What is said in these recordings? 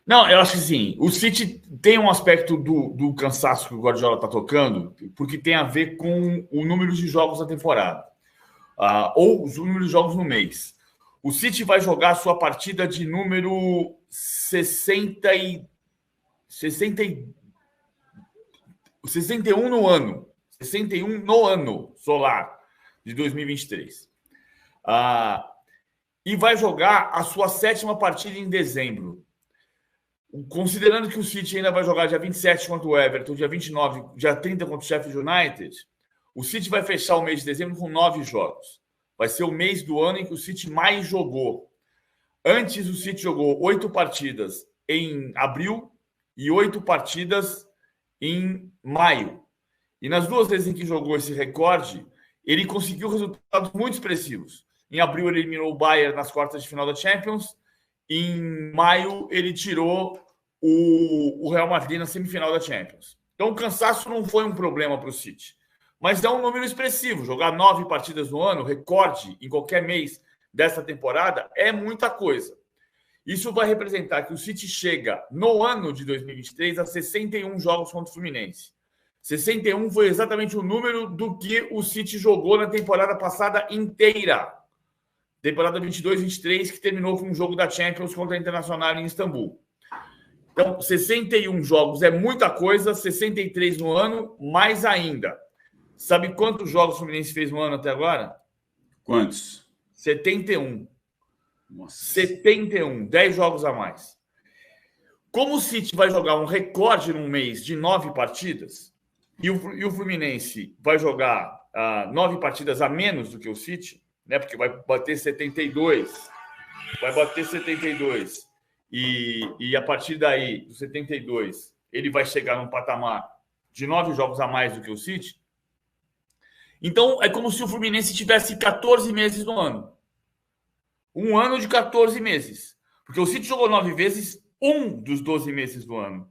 Não, eu acho que sim. O City tem um aspecto do cansaço que o Guardiola está tocando, porque tem a ver com o número de jogos da temporada, ou os números de jogos no mês. O City vai jogar a sua partida de número 61 no ano. 61 no ano solar de 2023. E vai jogar a sua 7ª partida em dezembro. Considerando que o City ainda vai jogar dia 27 contra o Everton, dia 29, dia 30 contra o Sheffield United, o City vai fechar o mês de dezembro com 9 jogos. Vai ser o mês do ano em que o City mais jogou. Antes, o City jogou 8 partidas em abril e 8 partidas em maio. E nas 2 vezes em que jogou esse recorde, ele conseguiu resultados muito expressivos. Em abril, ele eliminou o Bayern nas quartas de final da Champions. Em maio, ele tirou o Real Madrid na semifinal da Champions. Então, o cansaço não foi um problema para o City. Mas é um número expressivo. Jogar 9 partidas no ano, recorde em qualquer mês dessa temporada, é muita coisa. Isso vai representar que o City chega, no ano de 2023, a 61 jogos contra o Fluminense. 61 foi exatamente o número do que o City jogou na temporada passada inteira. Temporada 22-23, que terminou com um jogo da Champions contra a Internacional em Istambul. Então, 61 jogos é muita coisa, 63 no ano, mais ainda. Sabe quantos jogos o Fluminense fez no ano até agora? Quantos? 71. Nossa. 71, 10 jogos a mais. Como o City vai jogar um recorde num mês de 9 partidas, e o Fluminense vai jogar 9 partidas a menos do que o City, né? Porque vai bater 72. Vai bater 72. E a partir daí, do 72, ele vai chegar num patamar de 9 jogos a mais do que o City. Então, é como se o Fluminense tivesse 14 meses no ano. Um ano de 14 meses. Porque o City jogou 9 vezes um dos 12 meses do ano.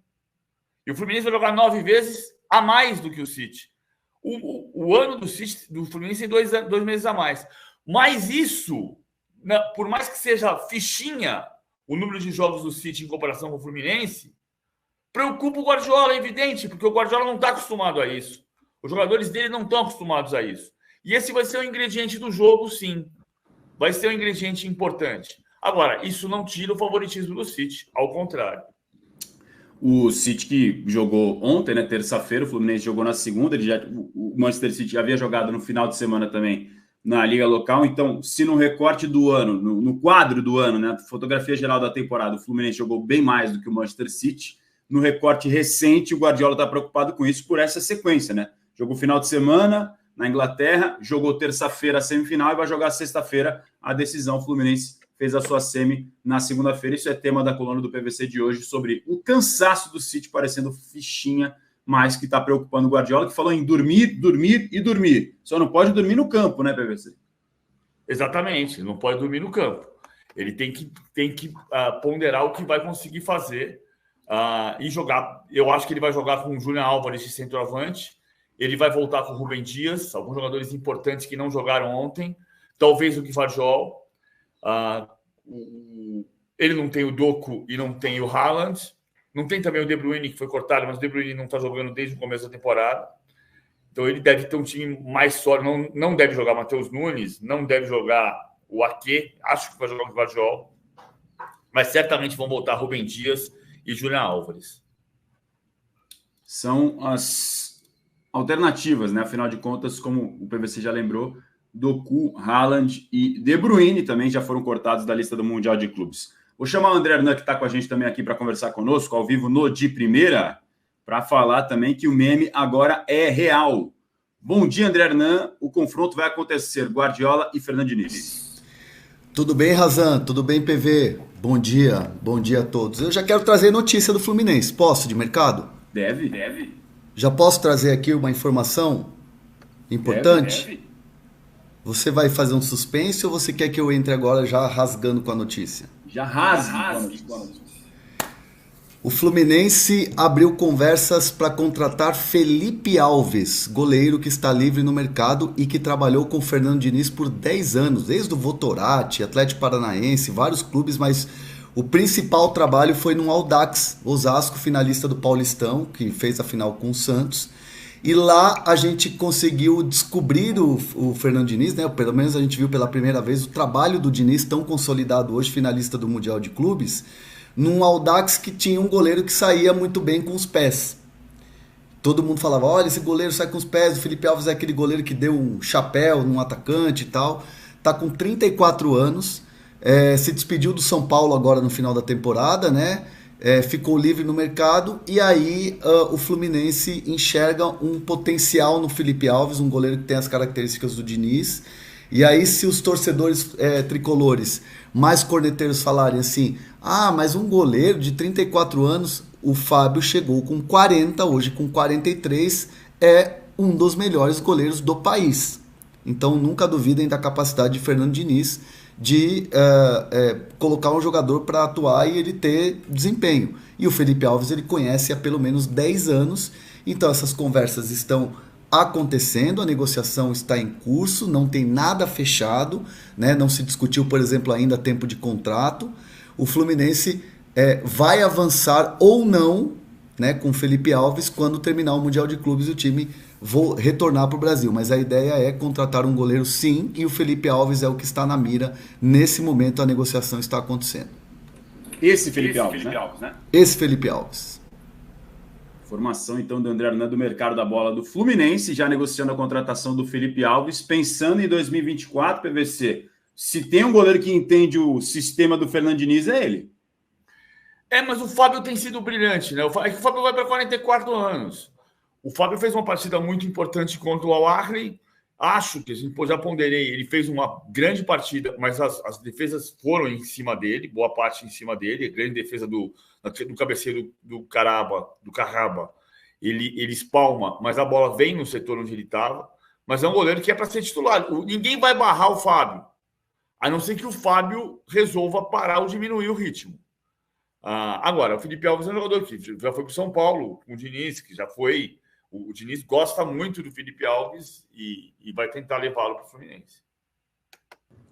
E o Fluminense vai jogar 9 vezes a mais do que o City. O ano do City, do Fluminense tem 2 meses a mais. Mas isso, por mais que seja fichinha o número de jogos do City em comparação com o Fluminense, preocupa o Guardiola, é evidente, porque o Guardiola não está acostumado a isso. Os jogadores dele não estão acostumados a isso. E esse vai ser um ingrediente do jogo, sim. Vai ser um ingrediente importante. Agora, isso não tira o favoritismo do City, ao contrário. O City que jogou ontem, né, terça-feira, o Fluminense jogou na segunda, o Manchester City já havia jogado no final de semana também na Liga Local. Então, se no recorte do ano, no quadro do ano, né, fotografia geral da temporada, o Fluminense jogou bem mais do que o Manchester City, no recorte recente, o Guardiola está preocupado com isso por essa sequência, né? Jogou final de semana na Inglaterra, jogou terça-feira a semifinal e vai jogar sexta-feira a decisão. O Fluminense fez a sua semi na segunda-feira. Isso é tema da coluna do PVC de hoje, sobre o cansaço do City parecendo fichinha, mas que está preocupando o Guardiola, que falou em dormir, dormir e dormir. Só não pode dormir no campo, né, PVC? Exatamente, não pode dormir no campo. Ele tem que ponderar o que vai conseguir fazer e jogar. Eu acho que ele vai jogar com o Julian Álvares de centroavante. Ele vai voltar com o Rubem Dias, alguns jogadores importantes que não jogaram ontem. Talvez o Gvardiol. Ele não tem o Doku e não tem o Haaland. Não tem também o De Bruyne, que foi cortado, mas o De Bruyne não está jogando desde o começo da temporada. Então ele deve ter um time mais sólido. Não deve jogar Matheus Nunes, não deve jogar o Ake. Acho que vai jogar o Gvardiol. Mas certamente vão voltar Rubem Dias e Julian Álvares. São as alternativas, né? Afinal de contas, como o PVC já lembrou, Doku, Haaland e De Bruyne também já foram cortados da lista do Mundial de Clubes. Vou chamar o André Hernan, que está com a gente também aqui para conversar conosco, ao vivo no De Primeira, para falar também que o meme agora é real. Bom dia, André Hernan. O confronto vai acontecer, Guardiola e Fernando Diniz. Tudo bem, Razan? Tudo bem, PV? Bom dia a todos. Eu já quero trazer notícia do Fluminense. Posso, de mercado? Deve. Já posso trazer aqui uma informação importante? Deve. Você vai fazer um suspense ou você quer que eu entre agora já rasgando com a notícia? Já rasgue com a notícia. O Fluminense abriu conversas para contratar Felipe Alves, goleiro que está livre no mercado e que trabalhou com Fernando Diniz por 10 anos, desde o Votorati, Atlético Paranaense, vários clubes, mas O principal trabalho foi no Audax Osasco, finalista do Paulistão, que fez a final com o Santos. E lá a gente conseguiu descobrir o Fernando Diniz, né? Pelo menos a gente viu pela primeira vez o trabalho do Diniz, tão consolidado hoje, finalista do Mundial de Clubes, num Audax que tinha um goleiro que saía muito bem com os pés. Todo mundo falava, olha, esse goleiro sai com os pés, o Felipe Alves é aquele goleiro que deu um chapéu num atacante e tal. Tá com 34 anos, se despediu do São Paulo agora no final da temporada, né? Ficou livre no mercado, e aí o Fluminense enxerga um potencial no Felipe Alves, um goleiro que tem as características do Diniz. E aí, se os torcedores tricolores mais corneteiros falarem assim, mas um goleiro de 34 anos, o Fábio chegou com 40, hoje com 43, é um dos melhores goleiros do país. Então nunca duvidem da capacidade de Fernando Diniz de colocar um jogador para atuar e ele ter desempenho. E o Felipe Alves ele conhece há pelo menos 10 anos, então essas conversas estão acontecendo, a negociação está em curso, não tem nada fechado, né? Não se discutiu, por exemplo, ainda tempo de contrato. O Fluminense vai avançar ou não, né, com o Felipe Alves quando terminar o Mundial de Clubes e o time retornar para o Brasil. Mas a ideia é contratar um goleiro sim, e o Felipe Alves é o que está na mira. Nesse momento a negociação está acontecendo. Esse Felipe Alves, né? Esse Felipe Alves. Formação então do André Hernan do mercado da bola do Fluminense, já negociando a contratação do Felipe Alves, pensando em 2024, PVC. Se tem um goleiro que entende o sistema do Fernando Diniz, é ele. Mas o Fábio tem sido brilhante, né? O Fábio vai para 44 anos. O Fábio fez uma partida muito importante contra o Al-Ahly. Acho que, já ponderei, ele fez uma grande partida, mas as defesas foram em cima dele, boa parte em cima dele. A grande defesa do cabeceiro do Carraba, ele espalma, mas a bola vem no setor onde ele estava. Mas é um goleiro que é para ser titular. Ninguém vai barrar o Fábio, a não ser que o Fábio resolva parar ou diminuir o ritmo. Agora, o Felipe Alves é um jogador que já foi para o São Paulo, com o Diniz, que já foi. O Diniz gosta muito do Felipe Alves e vai tentar levá-lo para o Fluminense.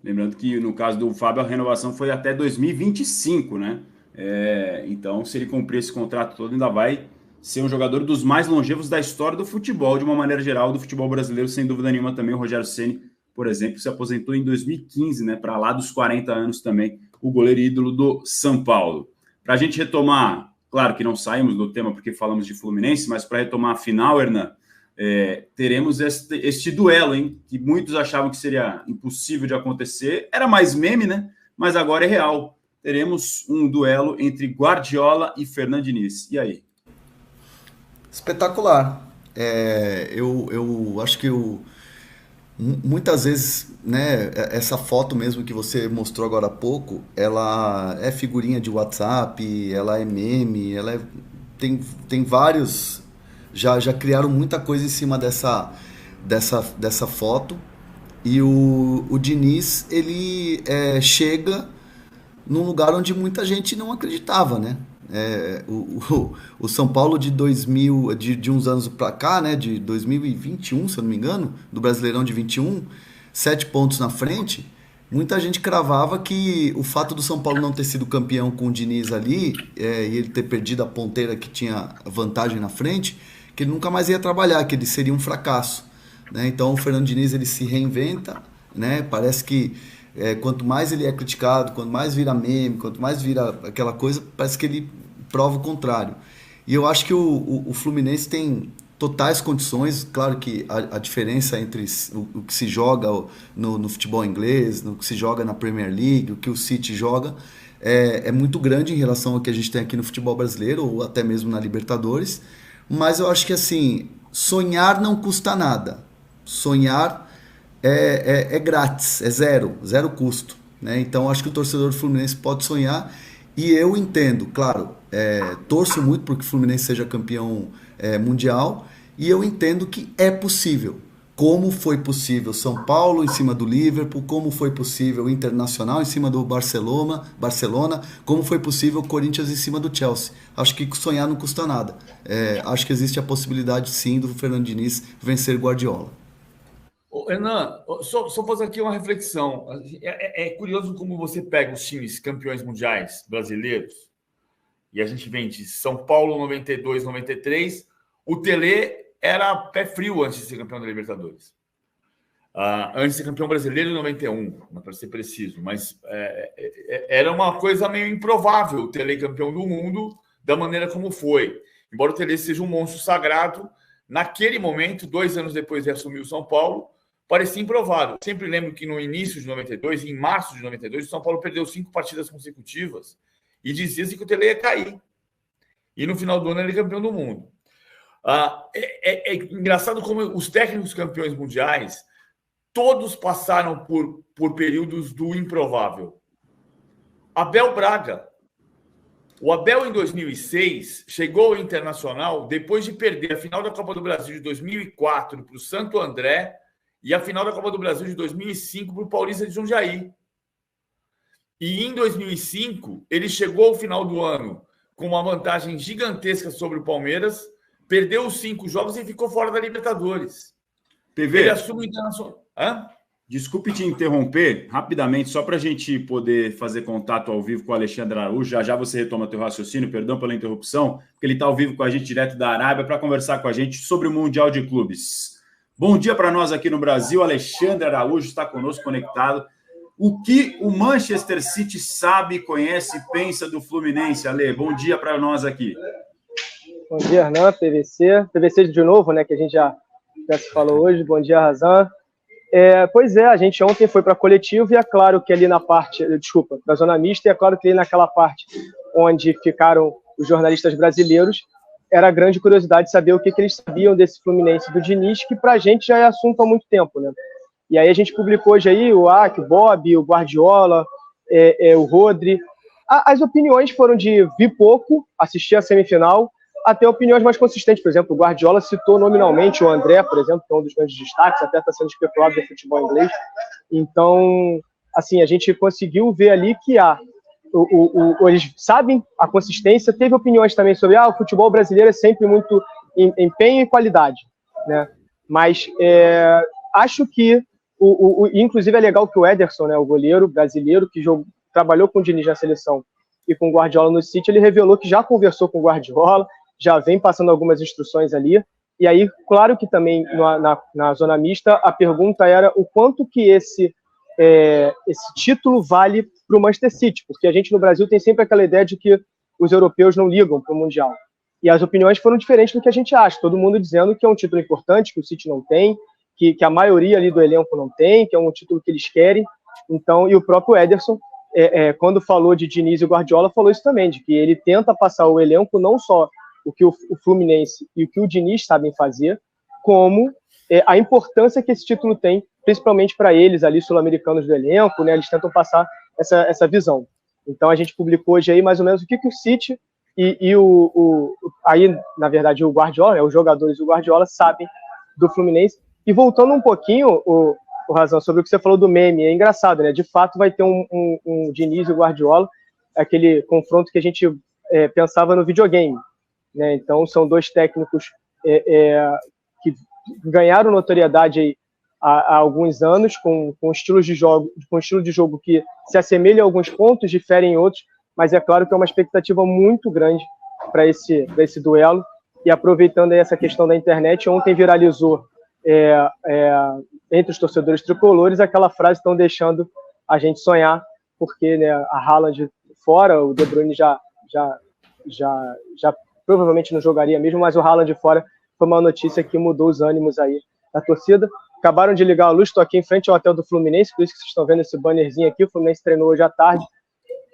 Lembrando que, no caso do Fábio, a renovação foi até 2025, né? Então, se ele cumprir esse contrato todo, ainda vai ser um jogador dos mais longevos da história do futebol, de uma maneira geral, do futebol brasileiro, sem dúvida nenhuma. Também o Rogério Ceni, por exemplo, se aposentou em 2015, né? Para lá dos 40 anos também, o goleiro ídolo do São Paulo. Para a gente retomar, claro que não saímos do tema porque falamos de Fluminense, mas para retomar a final, Hernan, teremos este duelo, hein, que muitos achavam que seria impossível de acontecer. Era mais meme, né? Mas agora é real. Teremos um duelo entre Guardiola e Fernando Diniz. E aí? Espetacular. Eu acho que muitas vezes, né, essa foto mesmo que você mostrou agora há pouco, ela é figurinha de WhatsApp, ela é meme, tem vários, já criaram muita coisa em cima dessa foto, e o Diniz, ele chega num lugar onde muita gente não acreditava, né? O São Paulo de uns anos para cá, né, de 2021, se eu não me engano, do Brasileirão de 21, 7 pontos na frente, muita gente cravava que o fato do São Paulo não ter sido campeão com o Diniz ali, e ele ter perdido a ponteira que tinha vantagem na frente, que ele nunca mais ia trabalhar, que ele seria um fracasso, né? Então o Fernando Diniz ele se reinventa, né? Parece que quanto mais ele é criticado, quanto mais vira meme, quanto mais vira aquela coisa, parece que ele prova o contrário. E eu acho que o Fluminense tem totais condições. Claro que a diferença entre o que se joga no futebol inglês, no que se joga na Premier League, o que o City joga, é muito grande em relação ao que a gente tem aqui no futebol brasileiro, ou até mesmo na Libertadores. Mas eu acho que assim, sonhar não custa nada. Sonhar é grátis, é zero custo, né? Então acho que o torcedor do Fluminense pode sonhar, e eu entendo, claro, torço muito porque o Fluminense seja campeão mundial, e eu entendo que é possível, como foi possível São Paulo em cima do Liverpool, como foi possível o Internacional em cima do Barcelona, como foi possível o Corinthians em cima do Chelsea. Acho que sonhar não custa nada. Acho que existe a possibilidade sim do Fernando Diniz vencer Guardiola. Hernan, só fazer aqui uma reflexão. É curioso como você pega os times campeões mundiais brasileiros, e a gente vem de São Paulo 92, 93. O Tele era pé frio antes de ser campeão da Libertadores. Antes de ser campeão brasileiro em 91, para ser preciso. Mas era uma coisa meio improvável o Tele campeão do mundo da maneira como foi. Embora o Tele seja um monstro sagrado, naquele momento, 2 anos depois de assumir o São Paulo, parecia improvável. Sempre lembro que no início de 92, em março de 92, o São Paulo perdeu 5 partidas consecutivas e dizia-se que o Tele ia cair. E no final do ano ele é campeão do mundo. É engraçado como os técnicos campeões mundiais todos passaram por períodos do improvável. Abel Braga. O Abel, em 2006, chegou ao Internacional depois de perder a final da Copa do Brasil de 2004 para o Santo André e a final da Copa do Brasil de 2005 para o Paulista de Jundiaí. E em 2005, ele chegou ao final do ano com uma vantagem gigantesca sobre o Palmeiras, perdeu os 5 jogos e ficou fora da Libertadores. PV, ele assume o Internacional. Desculpe te interromper rapidamente, só para a gente poder fazer contato ao vivo com o Alexandre Araújo. Já você retoma teu raciocínio, perdão pela interrupção, porque ele está ao vivo com a gente direto da Arábia para conversar com a gente sobre o Mundial de Clubes. Bom dia para nós aqui no Brasil. Alexandre Araújo está conosco conectado. O que o Manchester City sabe, conhece e pensa do Fluminense, Ale? Bom dia para nós aqui. Bom dia, Hernan, PVC. PVC de novo, né, que a gente já se falou hoje. Bom dia, Razan. Pois é, a gente ontem foi para coletivo e é claro que ali na parte, da zona mista, e é claro que ali naquela parte onde ficaram os jornalistas brasileiros, era grande curiosidade saber o que eles sabiam desse Fluminense do Diniz, que pra gente já é assunto há muito tempo, né? E aí a gente publicou hoje aí o Bob, o Guardiola, o Rodri. As opiniões foram de vi pouco, assistir a semifinal, até opiniões mais consistentes. Por exemplo, o Guardiola citou nominalmente o André, por exemplo, que é um dos grandes destaques, até está sendo especulado no futebol inglês. Então, assim, a gente conseguiu ver ali que eles sabem a consistência. Teve opiniões também sobre o futebol brasileiro é sempre muito empenho e qualidade, né? Mas acho que, inclusive é legal que o Ederson, né, o goleiro brasileiro, que trabalhou com o Diniz na seleção e com o Guardiola no City, ele revelou que já conversou com o Guardiola, já vem passando algumas instruções ali. E aí, claro que também na zona mista, a pergunta era o quanto que esse título vale para o Manchester City, porque a gente no Brasil tem sempre aquela ideia de que os europeus não ligam para o Mundial. E as opiniões foram diferentes do que a gente acha. Todo mundo dizendo que é um título importante, que o City não tem, que a maioria ali do elenco não tem, que é um título que eles querem. Então, e o próprio Ederson, quando falou de Diniz e Guardiola, falou isso também, de que ele tenta passar o elenco não só o que o Fluminense e o que o Diniz sabem fazer, como a importância que esse título tem, principalmente para eles ali, sul-americanos do elenco, né? Eles tentam passar essa visão. Então a gente publicou hoje aí mais ou menos o que o City aí, na verdade, o Guardiola, né? Os jogadores do Guardiola sabem do Fluminense. E voltando um pouquinho, o Razão, sobre o que você falou do meme, é engraçado, né? De fato vai ter um Diniz e o Guardiola, aquele confronto que a gente pensava no videogame, né? Então são 2 técnicos que ganharam notoriedade aí há alguns anos, com estilos de jogo, com estilo de jogo que se assemelha em alguns pontos, difere em outros, mas é claro que é uma expectativa muito grande para esse duelo. E aproveitando aí essa questão da internet, ontem viralizou entre os torcedores tricolores aquela frase: estão deixando a gente sonhar, porque, né, a Haaland fora, o De Bruyne já provavelmente não jogaria mesmo, mas o Haaland fora foi uma notícia que mudou os ânimos aí da torcida. Acabaram de ligar a luz, estou aqui em frente ao hotel do Fluminense, por isso que vocês estão vendo esse bannerzinho aqui. O Fluminense treinou hoje à tarde,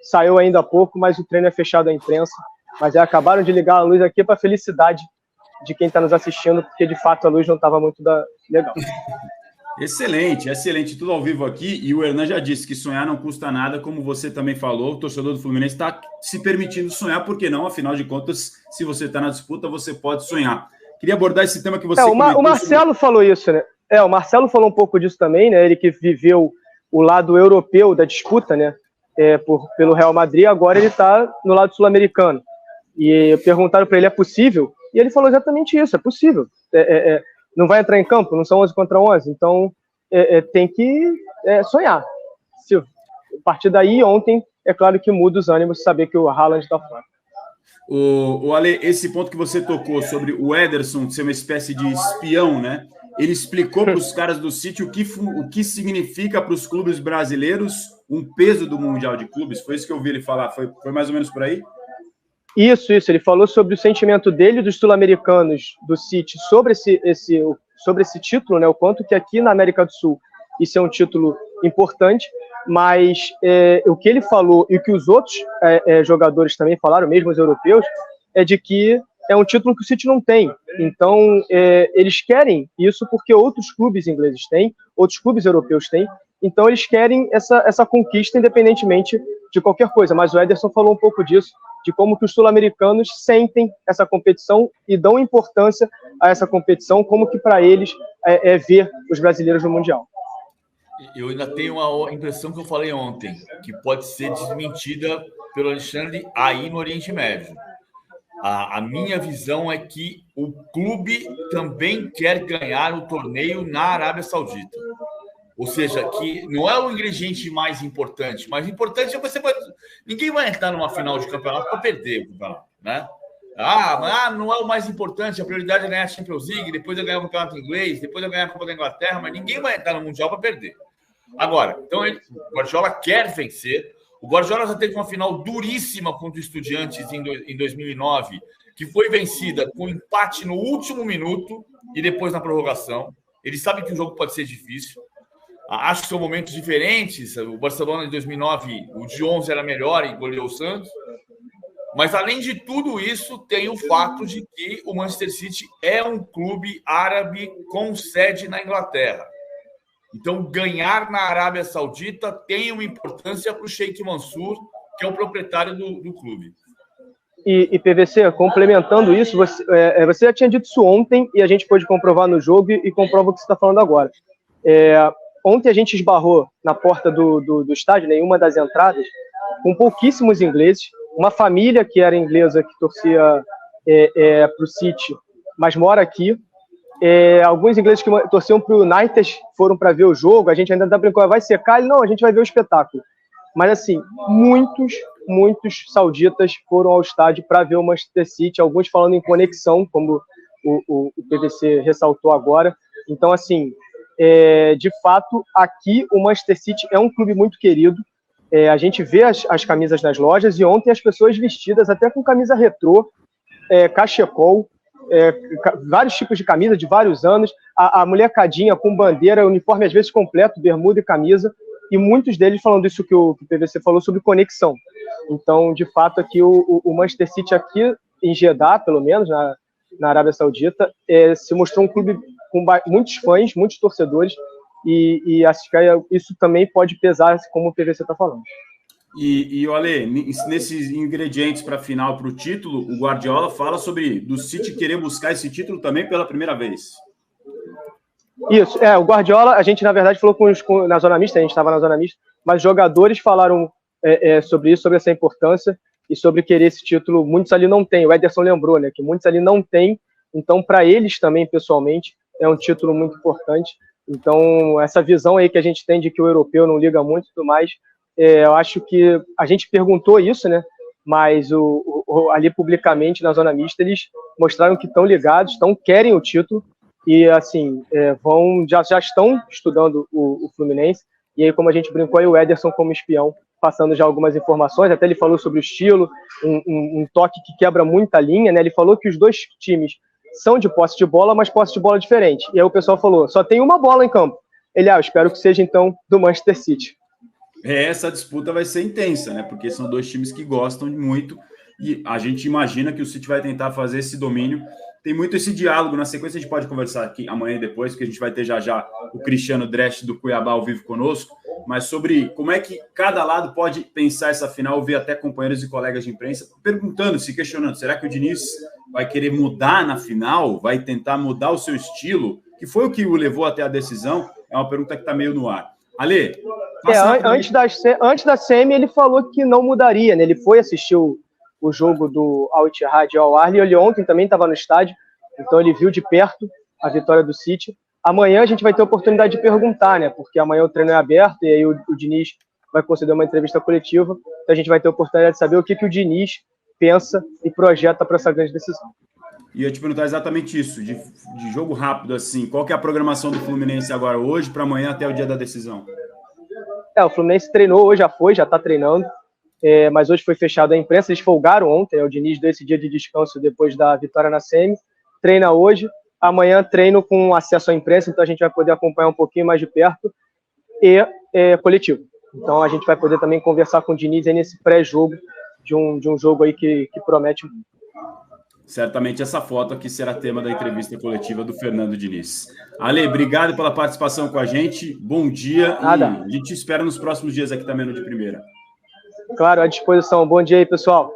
saiu ainda há pouco, mas o treino é fechado à imprensa. Mas acabaram de ligar a luz aqui para a felicidade de quem está nos assistindo, porque de fato a luz não estava muito legal. Excelente, excelente, tudo ao vivo aqui. E o Hernan já disse que sonhar não custa nada, como você também falou. O torcedor do Fluminense está se permitindo sonhar, por que não? Afinal de contas, se você está na disputa, você pode sonhar. Queria abordar esse tema que você o Marcelo falou isso, né? O Marcelo falou um pouco disso também, né? Ele que viveu o lado europeu da disputa, né? Pelo Real Madrid, agora ele está no lado sul-americano. E perguntaram para ele: é possível? E ele falou exatamente isso: é possível. Não vai entrar em campo, não são 11 contra 11. Então, tem que sonhar. A partir daí, ontem, é claro que muda os ânimos saber que o Haaland está fora. O Ale, esse ponto que você tocou sobre o Ederson ser uma espécie de espião, né? Ele explicou para os caras do City o que significa para os clubes brasileiros um peso do Mundial de Clubes. Foi isso que eu ouvi ele falar. Foi mais ou menos por aí? Isso. Ele falou sobre o sentimento dele e dos sul-americanos do City sobre esse título, né? O quanto que aqui na América do Sul isso é um título importante, mas o que ele falou e o que os outros jogadores também falaram, mesmo os europeus, é de que é um título que o City não tem. Então, eles querem isso porque outros clubes ingleses têm, outros clubes europeus têm. Então, eles querem essa conquista independentemente de qualquer coisa. Mas o Ederson falou um pouco disso, de como que os sul-americanos sentem essa competição e dão importância a essa competição, como que para eles é ver os brasileiros no Mundial. Eu ainda tenho a impressão que eu falei ontem, que pode ser desmentida pelo Alexandre aí no Oriente Médio. A minha visão é que o clube também quer ganhar o torneio na Arábia Saudita. Ou seja, que não é o ingrediente mais importante. Mais importante é ninguém vai entrar numa final de campeonato para perder o campeonato, né? Não é o mais importante. A prioridade é ganhar a Champions League, depois é ganhar o campeonato inglês, depois é ganhar a Copa da Inglaterra, mas ninguém vai entrar no Mundial para perder. Agora, então o Guardiola quer vencer. O Guardiola já teve uma final duríssima contra o Estudiantes em 2009, que foi vencida com empate no último minuto e depois na prorrogação. Ele sabe que o jogo pode ser difícil. Acho que são momentos diferentes. O Barcelona de 2009, o de 11 era melhor e goleou o Santos. Mas, além de tudo isso, tem o fato de que o Manchester City é um clube árabe com sede na Inglaterra. Então, ganhar na Arábia Saudita tem uma importância para o Sheikh Mansour, que é o proprietário do clube. E PVC, complementando isso, você já tinha dito isso ontem e a gente pôde comprovar no jogo e comprova o que você está falando agora. Ontem a gente esbarrou na porta do estádio, em uma das entradas, com pouquíssimos ingleses, uma família que era inglesa que torcia para o City, mas mora aqui. Alguns ingleses que torciam para o United foram para ver o jogo. A gente ainda está brincando, vai secar? Não, a gente vai ver o espetáculo. Mas, assim, muitos sauditas foram ao estádio para ver o Manchester City, alguns falando em conexão, como o PVC ressaltou agora. Então, assim, de fato, aqui o Manchester City é um clube muito querido. A gente vê as camisas nas lojas e ontem as pessoas vestidas até com camisa retrô, cachecol, vários tipos de camisa de vários anos, a molecadinha com bandeira, uniforme às vezes completo, bermuda e camisa, e muitos deles falando isso que o PVC falou sobre conexão. Então, de fato, aqui o Manchester City, aqui em Jeddah, pelo menos, na Arábia Saudita, se mostrou um clube com muitos fãs, muitos torcedores, e acho que isso também pode pesar, como o PVC está falando. E olha, nesses ingredientes para a final, para o título, o Guardiola fala sobre do City querer buscar esse título também pela primeira vez. Isso, o Guardiola, a gente na verdade falou na zona mista, a gente estava na zona mista, mas jogadores falaram sobre isso, sobre essa importância e sobre querer esse título. Muitos ali não têm, o Ederson lembrou, né, que muitos ali não têm, então para eles também, pessoalmente, é um título muito importante. Então, essa visão aí que a gente tem de que o europeu não liga muito e tudo mais, eu acho que a gente perguntou isso, né? Mas ali publicamente, na zona mista, eles mostraram que estão ligados, querem o título e, assim, já estão estudando o Fluminense. E aí, como a gente brincou aí, o Ederson como espião, passando já algumas informações, até ele falou sobre o estilo, um toque que quebra muita linha, né? Ele falou que os dois times são de posse de bola, mas posse de bola diferente. E aí o pessoal falou, só tem uma bola em campo. Ele, eu espero que seja, então, do Manchester City. Essa disputa vai ser intensa, né? Porque são dois times que gostam muito e a gente imagina que o City vai tentar fazer esse domínio. Tem muito esse diálogo. Na sequência, a gente pode conversar aqui amanhã e depois, porque a gente vai ter já o Cristiano Dresch do Cuiabá ao vivo conosco, mas sobre como é que cada lado pode pensar essa final, ver até companheiros e colegas de imprensa perguntando, se questionando, será que o Diniz vai querer mudar na final? Vai tentar mudar o seu estilo? Que foi o que o levou até a decisão? É uma pergunta que está meio no ar. Ale, antes da semi, ele falou que não mudaria, né? Ele foi assistir o jogo do Al Ittihad e Al Ahly, ele ontem também estava no estádio, então ele viu de perto a vitória do City. Amanhã a gente vai ter a oportunidade de perguntar, né? Porque amanhã o treino é aberto e aí o Diniz vai conceder uma entrevista coletiva. Então a gente vai ter a oportunidade de saber o que o Diniz pensa e projeta para essa grande decisão. E eu te perguntar exatamente isso, de jogo rápido, assim, qual que é a programação do Fluminense agora, hoje, para amanhã, até o dia da decisão? O Fluminense treinou hoje, já está treinando, mas hoje foi fechado a imprensa, eles folgaram ontem, o Diniz deu esse dia de descanso depois da vitória na semi, treina hoje, amanhã treino com acesso à imprensa, então a gente vai poder acompanhar um pouquinho mais de perto, e coletivo. Então a gente vai poder também conversar com o Diniz aí nesse pré-jogo, de um jogo aí que promete muito. Certamente essa foto aqui será tema da entrevista coletiva do Fernando Diniz. Ale, obrigado pela participação com a gente. Bom dia. Nada. E a gente te espera nos próximos dias aqui também no De Primeira. Claro, à disposição. Bom dia aí, pessoal.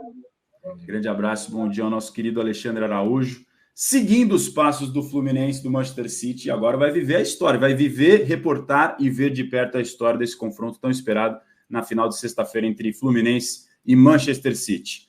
Grande abraço, bom dia ao nosso querido Alexandre Araújo. Seguindo os passos do Fluminense, do Manchester City, agora vai viver a história, vai viver, reportar e ver de perto a história desse confronto tão esperado na final de sexta-feira entre Fluminense e Manchester City.